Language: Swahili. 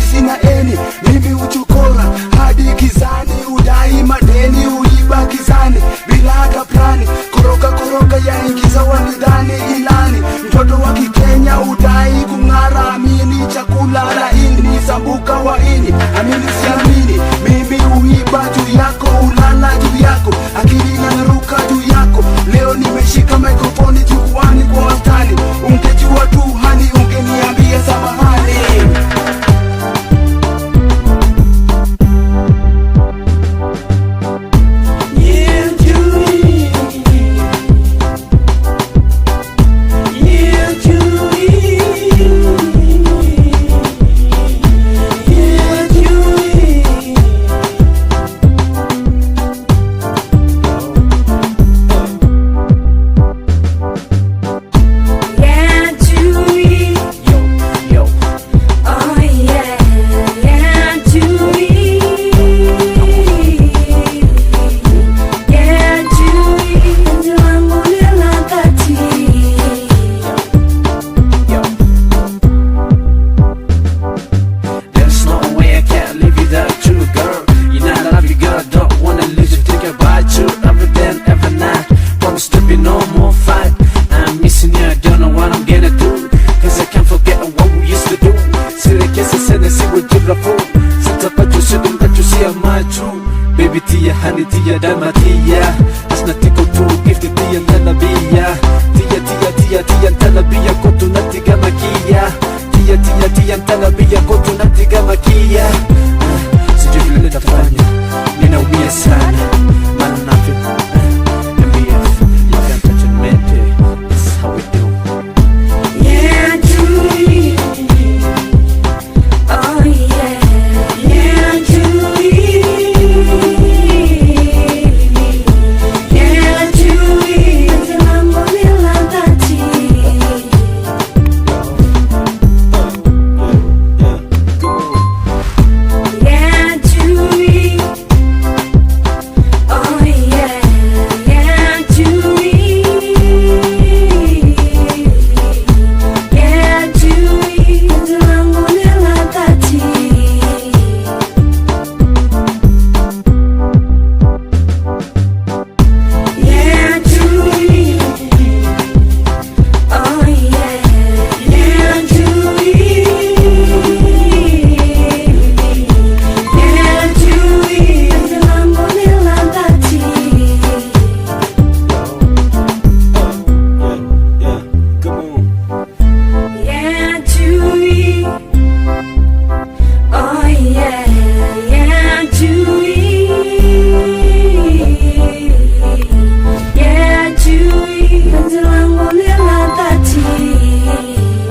ati sina eni. Mimi uchukora hadi kizani, udai madeni, uiba kizani bila hata plani. Koroka yaingiza wanidhani ilani. Mtoto wa Kikenya udai kung'ara, amini chakula laini, sambuka waini, amini siamini. Mimi uiba juu yako, ulala juu yako, akili inaruka juu yako. Leo nimeshika mikrofoni jukwani kwa wastani. Ungejua tu hani, ungeniambia samahani. Baby tia, honey tia, dama tia, asna tiko tu, gifti tia, nanabiya. Tia, nanabiya, kotu natiga makia. Tia, nanabiya, kotu natiga makia.